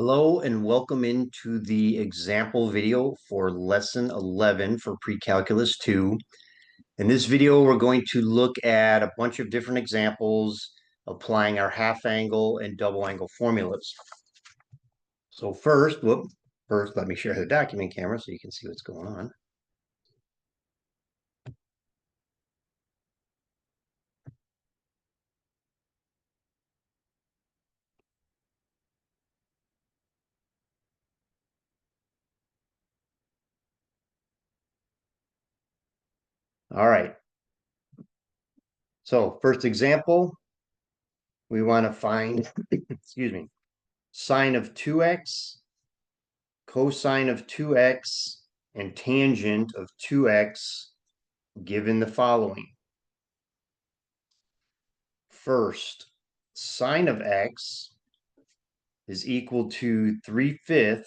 Hello and welcome into the example video for lesson 11 for Precalculus 2. In this video, we're going to look at a bunch of different examples applying our half angle and double angle formulas. So first, let me share the document camera so you can see what's going on. All right. So first example, we want to find, excuse me, sine of 2x, cosine of 2x, and tangent of 2x given the following. First, sine of x is equal to 3/5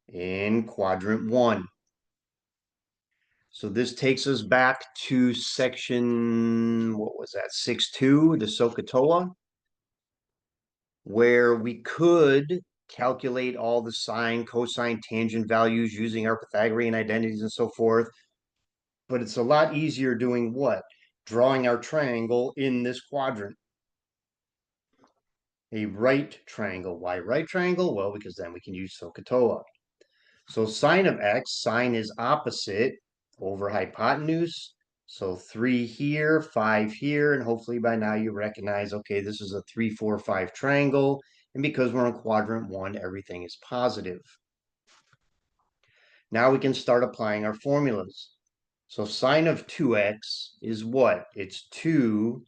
in quadrant 1. So this takes us back to section, what was that, 6.2, the SOHCAHTOA, where we could calculate all the sine, cosine, tangent values using our Pythagorean identities and so forth. But it's a lot easier doing what? Drawing our triangle in this quadrant. A right triangle. Why right triangle? Well, because then we can use SOHCAHTOA. So sine of x, sine is opposite over hypotenuse. So 3 here, 5 here, and hopefully by now you recognize, okay, this is a 3, 4, 5 triangle. And because we're in quadrant 1, everything is positive. Now we can start applying our formulas. So sine of 2x is what? It's 2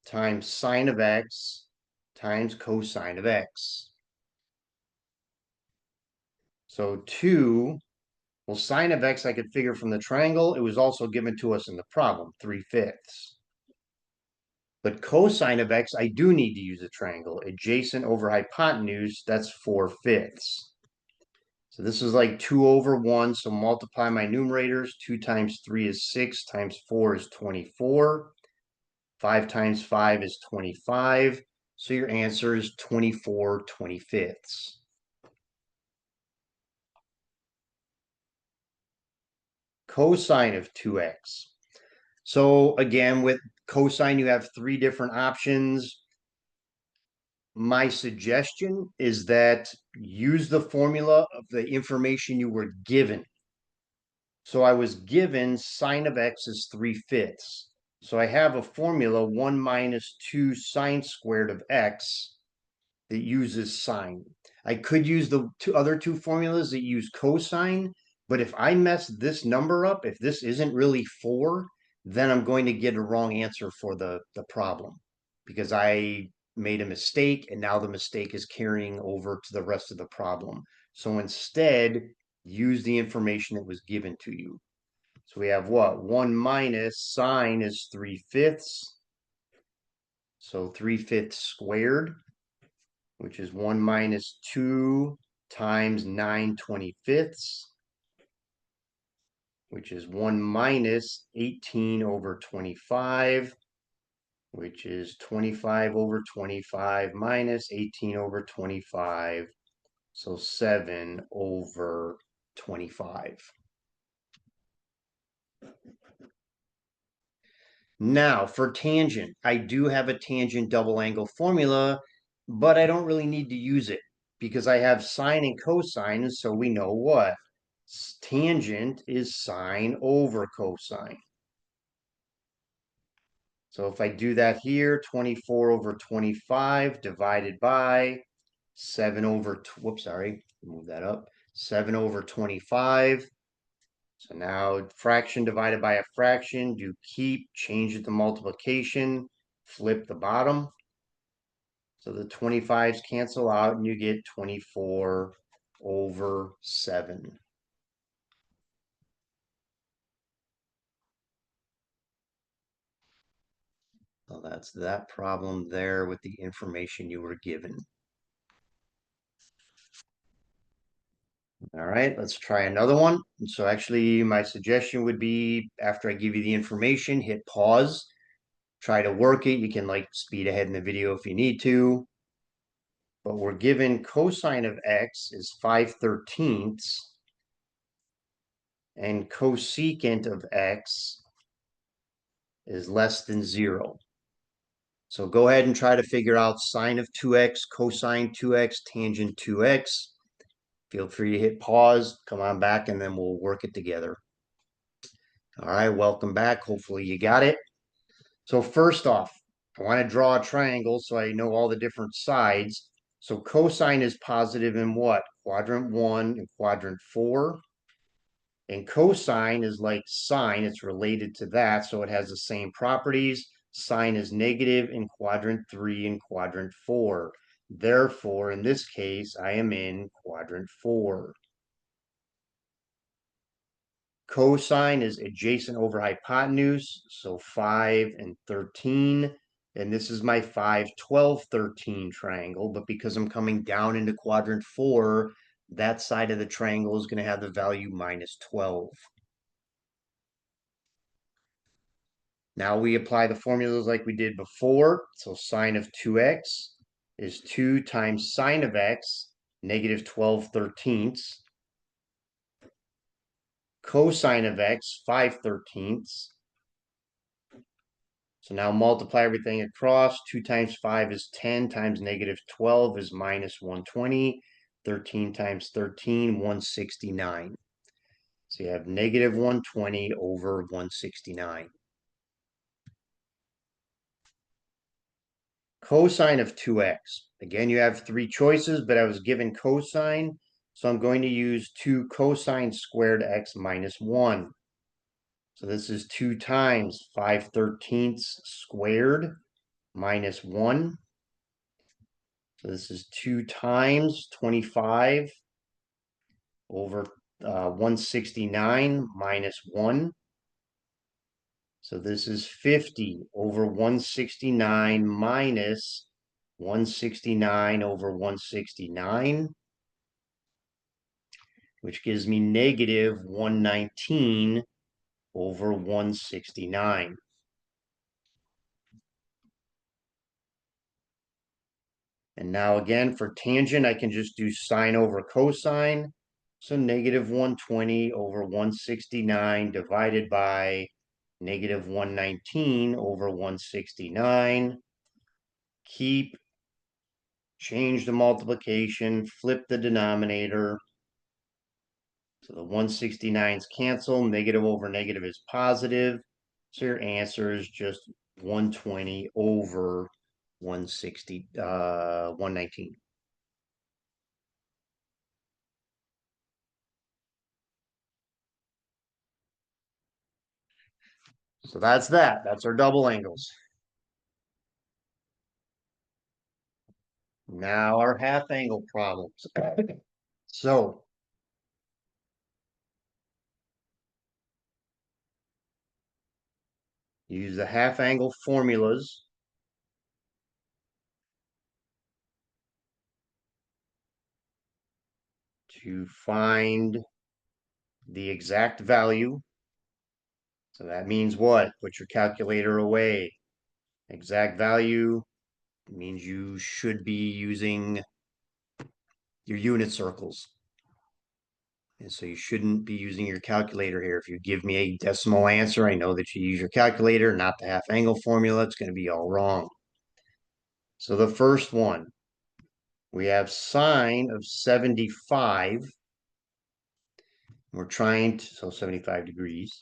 times sine of x times cosine of x. So 2, well, sine of x I could figure from the triangle. It was also given to us in the problem, 3/5. But cosine of x, I do need to use a triangle. Adjacent over hypotenuse, that's 4/5. So this is like 2 over 1. So multiply my numerators. 2 times 3 is 6, times 4 is 24. 5 times 5 is 25. So your answer is 24/25. Cosine of 2x. So again, with cosine, you have 3 different options. My suggestion is that use the formula of the information you were given. So I was given sine of x is 3/5. So I have a formula 1 minus 2 sine squared of x that uses sine. I could use the other two formulas that use cosine, but if I mess this number up, if this isn't really 4, then I'm going to get a wrong answer for the problem because I made a mistake and now the mistake is carrying over to the rest of the problem. So instead, use the information that was given to you. So we have what? 1 minus sine is 3/5. So 3/5 squared, which is 1 minus 2 times 9/25, which is 1 minus 18 over 25, which is 25 over 25 minus 18 over 25, so 7 over 25. Now for tangent, I do have a tangent double angle formula, but I don't really need to use it because I have sine and cosine, so we know what? Tangent is sine over cosine. So if I do that here, 24 over 25 divided by 7 over, whoops, sorry, move that up, 7 over 25. So now fraction divided by a fraction, do keep, change it to multiplication, flip the bottom. So the 25s cancel out and you get 24 over 7. So that's that problem there with the information you were given. All right, let's try another one. So actually, my suggestion would be after I give you the information, hit pause, try to work it. You can like speed ahead in the video if you need to. but we're given cosine of x is 5/13 and cosecant of x is less than 0. So go ahead and try to figure out sine of 2x, cosine 2x, tangent 2x. Feel free to hit pause, come on back, and then we'll work it together. All right, welcome back. Hopefully you got it. So first off, I want to draw a triangle so I know all the different sides. So cosine is positive in what? Quadrant 1 and quadrant 4. And cosine is like sine, it's related to that, so it has the same properties. Sine is negative in quadrant 3 and quadrant 4. Therefore, in this case, I am in quadrant 4. Cosine is adjacent over hypotenuse, so 5 and 13. And this is my 5, 12, 13 triangle. But because I'm coming down into quadrant 4, that side of the triangle is going to have the value minus 12. Now we apply the formulas like we did before. So sine of 2x is 2 times sine of x, negative 12/13. Cosine of x, 5/13. So now multiply everything across. 2 times 5 is 10, times negative 12 is minus 120. 13 times 13, 169. So you have negative 120 over 169. Cosine of 2x. Again, you have three choices, but I was given cosine, so I'm going to use 2 cosine squared x minus 1. So this is 2 times 5/13 squared minus 1. So this is 2 times 25 over 169 minus 1. So this is 50 over 169 minus 169 over 169, which gives me negative 119 over 169. And now again, for tangent, I can just do sine over cosine. So negative 120 over 169 divided by negative 119 over 169. Keep, change the multiplication, flip the denominator. So the 169s cancel, negative over negative is positive. So your answer is just 120 over 119. So that's that. That's our double angles. Now our half angle problems. So use the half angle formulas to find the exact value. So that means what? Put your calculator away. Exact value means you should be using your unit circles. And so you shouldn't be using your calculator here. If you give me a decimal answer, I know that you use your calculator, not the half angle formula. It's going to be all wrong. So the first one, we have sine of 75. We're trying to, so 75 degrees.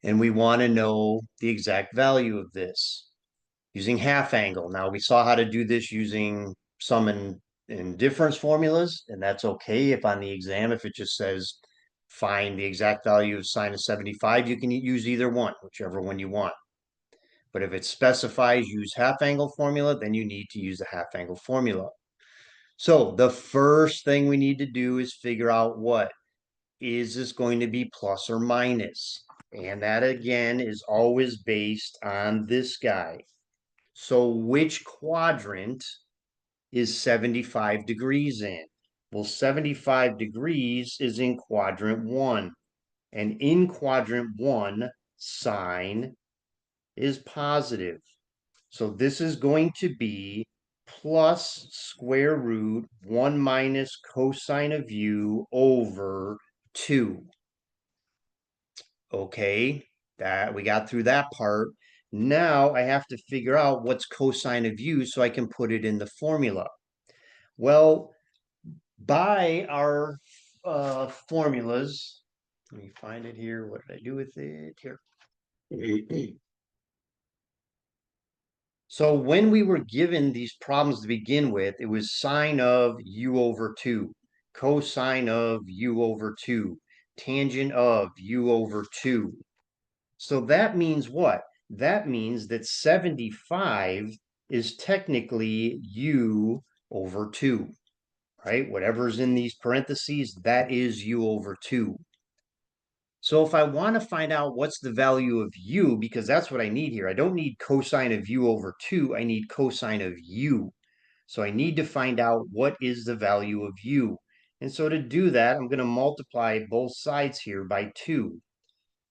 And we want to know the exact value of this using half angle. Now we saw how to do this using sum and difference formulas, and that's okay if on the exam, if it just says find the exact value of sine of 75, you can use either one, whichever one you want. But if it specifies use half angle formula, then you need to use the half angle formula. So the first thing we need to do is figure out what is this going to be plus or minus? And that again is always based on this guy. So which quadrant is 75 degrees in? Well, 75 degrees is in quadrant 1. And in quadrant 1, sine is positive. So this is going to be plus square root 1 minus cosine of u over 2. Okay, that we got through that part. Now I have to figure out what's cosine of u so I can put it in the formula. Well, by our formulas, let me find it here. What did I do with it? Here. So when we were given these problems to begin with, it was sine of u over 2, cosine of u over 2, tangent of u over 2. So that means what? That means that 75 is technically u over 2, right? Whatever's in these parentheses, that is u over 2. So if I want to find out what's the value of u, because that's what I need here, I don't need cosine of u over 2, I need cosine of u. So I need to find out what is the value of u. And so to do that, I'm going to multiply both sides here by 2.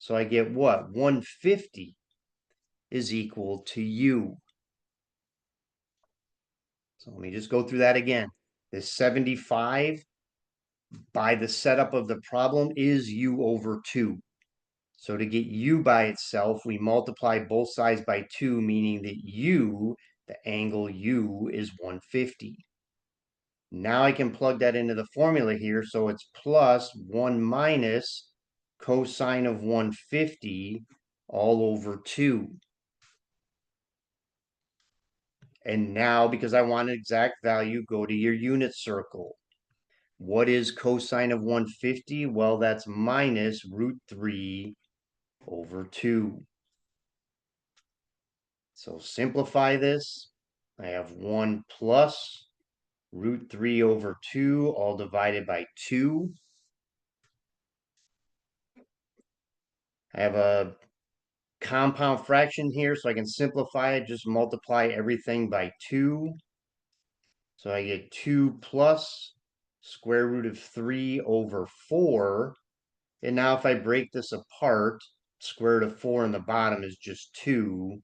So I get what? 150 is equal to u. So let me just go through that again. This 75 by the setup of the problem is u over 2. So to get u by itself, we multiply both sides by 2, meaning that u, the angle u, is 150. Now I can plug that into the formula here, so it's plus 1 minus cosine of 150 all over 2. And now, because I want an exact value, go to your unit circle. What is cosine of 150? Well, that's minus root 3 over 2. So simplify this. I have 1 plus root 3 over 2, all divided by 2. I have a compound fraction here, so I can simplify it, just multiply everything by 2. So I get 2 plus square root of 3 over 4. And now if I break this apart, square root of 4 in the bottom is just 2.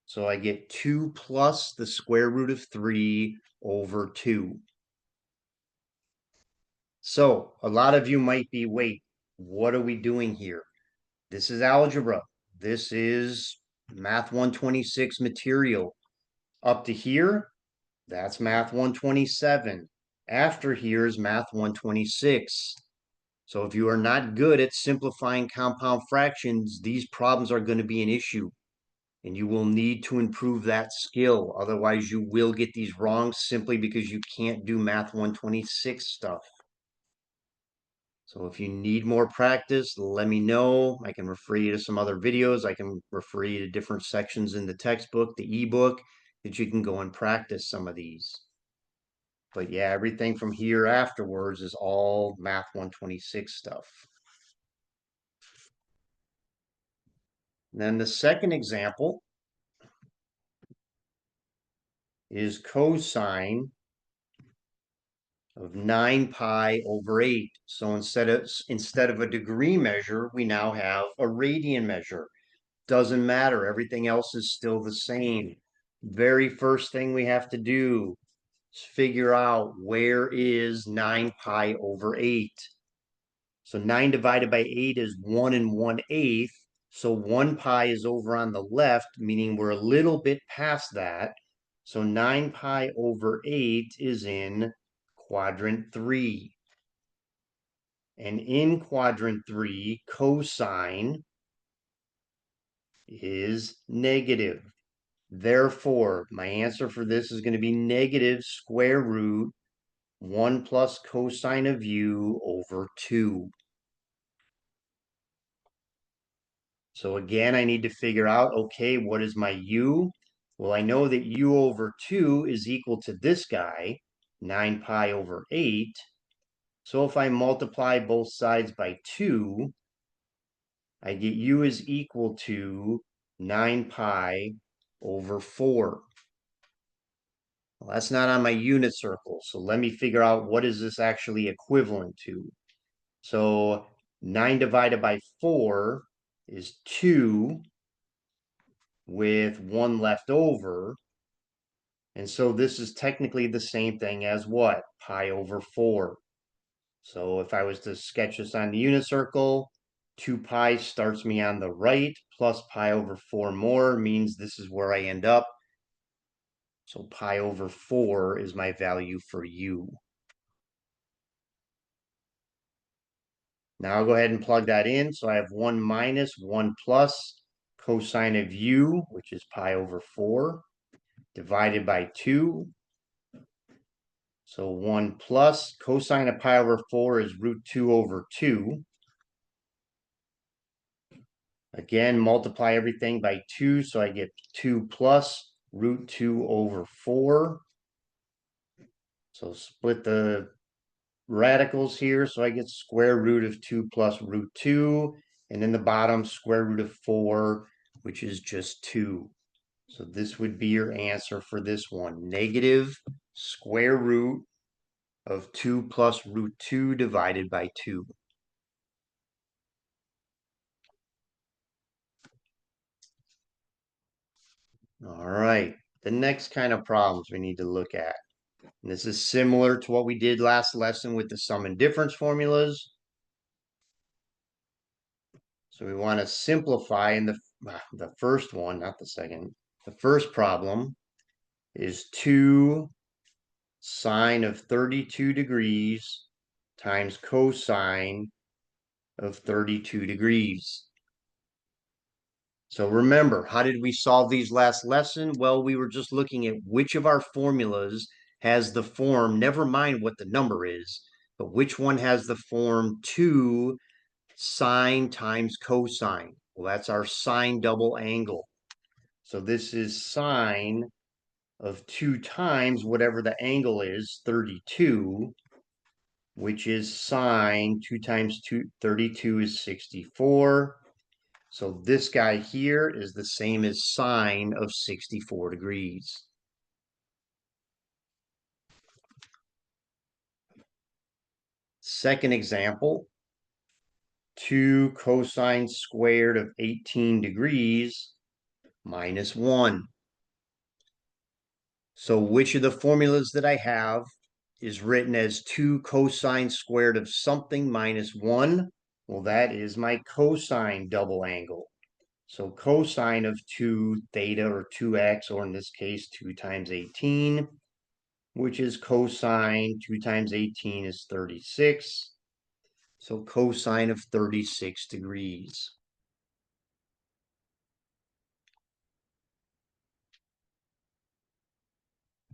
So I get 2 plus the square root of 3 over 2. So a lot of you might be, wait, what are we doing here? This is algebra. This is Math 126 material. Up to here, that's Math 127. After here is Math 126. So if you are not good at simplifying compound fractions, these problems are going to be an issue. And you will need to improve that skill. Otherwise, you will get these wrong simply because you can't do Math 126 stuff. So if you need more practice, let me know. I can refer you to some other videos. I can refer you to different sections in the textbook, the ebook, that you can go and practice some of these. But yeah, everything from here afterwards is all Math 126 stuff. And then the second example is cosine of 9 pi over 8. So instead of a degree measure, we now have a radian measure. Doesn't matter. Everything else is still the same. Very first thing we have to do is figure out where is 9 pi over 8. So 9 divided by 8 is 1 and 1/8. So 1 pi is over on the left, meaning we're a little bit past that. So 9 pi over 8 is in quadrant 3. And in quadrant 3, cosine is negative. Therefore, my answer for this is going to be negative square root 1 plus cosine of u over 2. So again, I need to figure out, okay, what is my u? Well, I know that u over 2 is equal to this guy, 9 pi over 8. So if I multiply both sides by 2, I get u is equal to 9 pi over 4. Well, that's not on my unit circle, so let me figure out what is this actually equivalent to. So 9 divided by 4 is 2 with 1 left over. And so this is technically the same thing as what? Pi over 4. So if I was to sketch this on the unit circle, 2 pi starts me on the right, plus pi over 4 more means this is where I end up. So pi over 4 is my value for u. Now I'll go ahead and plug that in. So I have 1 minus 1 plus cosine of u, which is pi over 4, divided by 2. So 1 plus cosine of pi over 4 is root 2 over 2. Again, multiply everything by 2, so I get 2 plus root 2 over 4. So split the radicals here, so I get square root of 2 plus root 2, and in the bottom, square root of 4, which is just 2. So this would be your answer for this one. Negative square root of 2 plus root 2 divided by 2. All right, the next kind of problems we need to look at. And this is similar to what we did last lesson with the sum and difference formulas. So we want to simplify in the first one, not the second. The first problem is 2 sine of 32 degrees times cosine of 32 degrees. So remember, how did we solve these last lesson? Well, we were just looking at which of our formulas has the form, never mind what the number is, but which one has the form 2 sine times cosine. Well, that's our sine double angle. So this is sine of 2 times whatever the angle is, 32, which is sine 2 times 32 is 64. So this guy here is the same as sine of 64 degrees. Second example, 2 cosine squared of 18 degrees minus 1. So which of the formulas that I have is written as 2 cosine squared of something minus 1? Well, that is my cosine double angle. So cosine of 2 theta or 2x, or in this case, 2 times 18, which is cosine 2 times 18 is 36. So cosine of 36 degrees.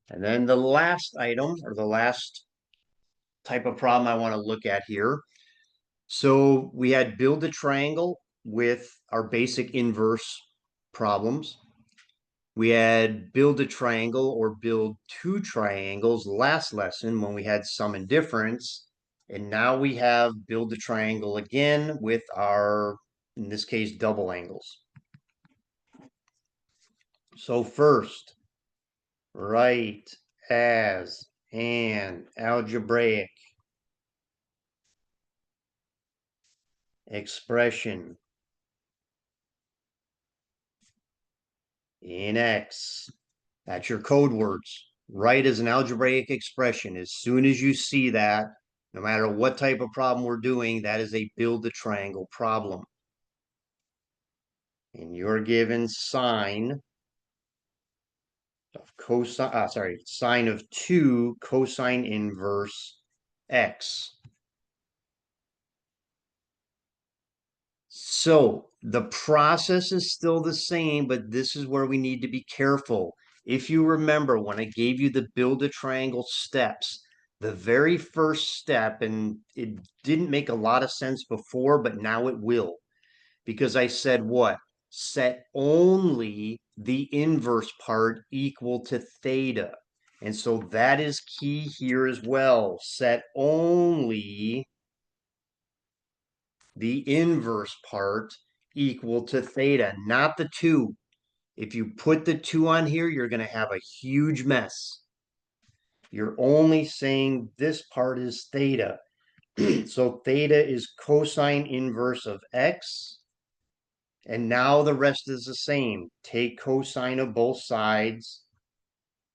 And then the last item, or the last type of problem I want to look at here. So we had build a triangle with our basic inverse problems. We had build a triangle or build two triangles last lesson when we had sum and difference. And now we have build a triangle again with our, in this case, double angles. So first, write as an algebraic expression in X. That's your code words. Write as an algebraic expression. As soon as you see that, no matter what type of problem we're doing, that is a build a triangle problem. And you're given sine of cosine, sine of 2 cosine inverse X. So the process is still the same, but this is where we need to be careful. If you remember when I gave you the build a triangle steps, the very first step, and it didn't make a lot of sense before, but now it will, because I said what? Set only the inverse part equal to theta. And so that is key here as well. Set only the inverse part equal to theta, not the 2. If you put the 2 on here, you're going to have a huge mess. You're only saying this part is theta. So theta is cosine inverse of x. And now the rest is the same. Take cosine of both sides.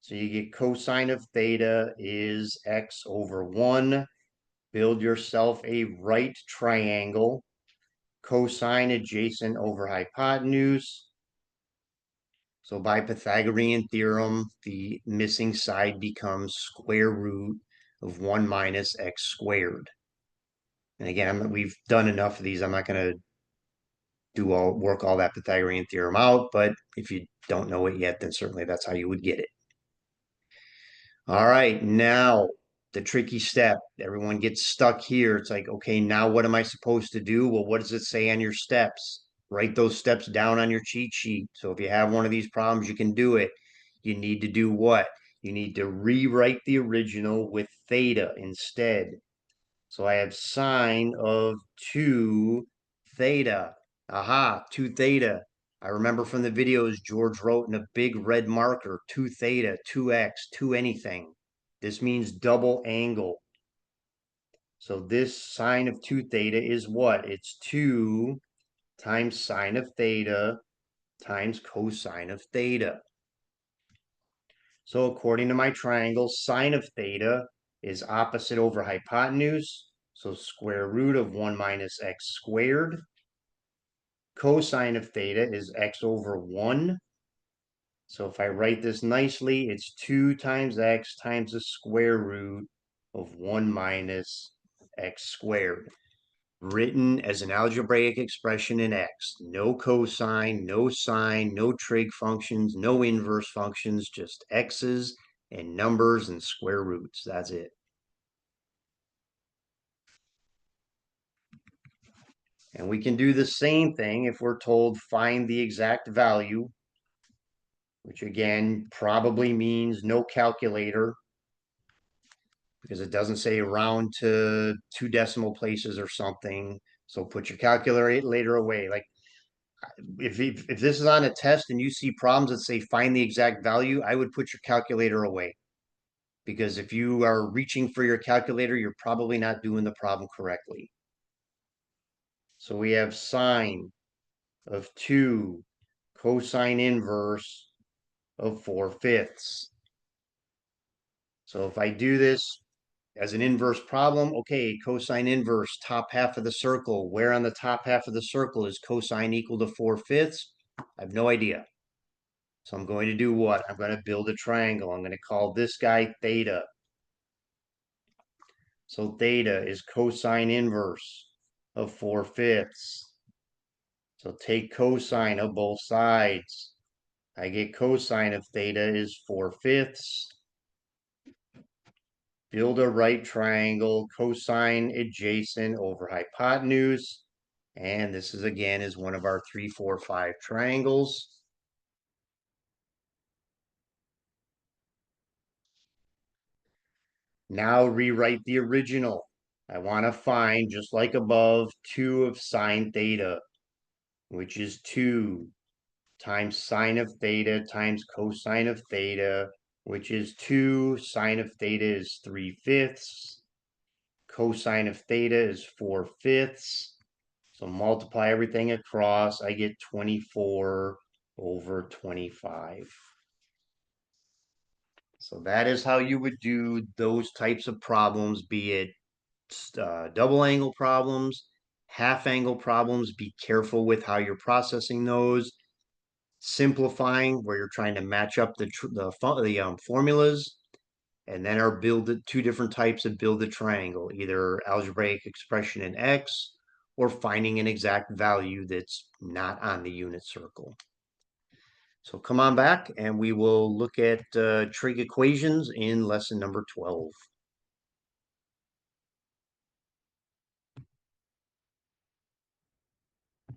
So you get cosine of theta is x over 1. Build yourself a right triangle. Cosine adjacent over hypotenuse. So by Pythagorean theorem, the missing side becomes square root of 1 minus x squared. And again, we've done enough of these. I'm not going to work all that Pythagorean theorem out, but if you don't know it yet, then certainly that's how you would get it. All right, now the tricky step. Everyone gets stuck here. It's like, okay, now what am I supposed to do? Well, what does it say on your steps? Write those steps down on your cheat sheet. So if you have one of these problems, you can do it. You need to do what? You need to rewrite the original with theta instead. So I have sine of 2 theta. Aha, 2 theta. I remember from the videos, George wrote in a big red marker, 2 theta, 2x, 2 anything. This means double angle. So this sine of 2 theta is what? It's 2 times sine of theta times cosine of theta. So according to my triangle, sine of theta is opposite over hypotenuse. So square root of 1 minus x squared. Cosine of theta is x over 1. So if I write this nicely, it's 2 times x times the square root of 1 minus x squared. Written as an algebraic expression in x. No cosine, no sine, no trig functions, no inverse functions, just x's and numbers and square roots. That's it. And we can do the same thing if we're told find the exact value, which again probably means no calculator because it doesn't say round to 2 decimal places or something. So put your calculator away. Like if this is on a test and you see problems that say find the exact value, I would put your calculator away. Because if you are reaching for your calculator, you're probably not doing the problem correctly. So we have sine of 2 cosine inverse of 4/5. So if I do this as an inverse problem, okay, cosine inverse, top half of the circle. Where on the top half of the circle is cosine equal to 4/5? I have no idea. So I'm going to do what? I'm going to build a triangle. I'm going to call this guy theta. So theta is cosine inverse of 4/5. So take cosine of both sides. I get cosine of theta is 4/5. Build a right triangle, cosine adjacent over hypotenuse. And this is again is one of our 3, 4, 5 triangles. Now rewrite the original. I want to find, just like above, 2 of sine theta, which is 2 times sine of theta times cosine of theta, which is 2. Sine of theta is 3/5. Cosine of theta is 4/5. So multiply everything across, I get 24 over 25. So that is how you would do those types of problems, be it double angle problems, half angle problems. Be careful with how you're processing those. Simplifying, where you're trying to match up the formulas, and then are build 2 different types of build a triangle, either algebraic expression in x or finding an exact value that's not on the unit circle. So come on back and we will look at trig equations in lesson number 12.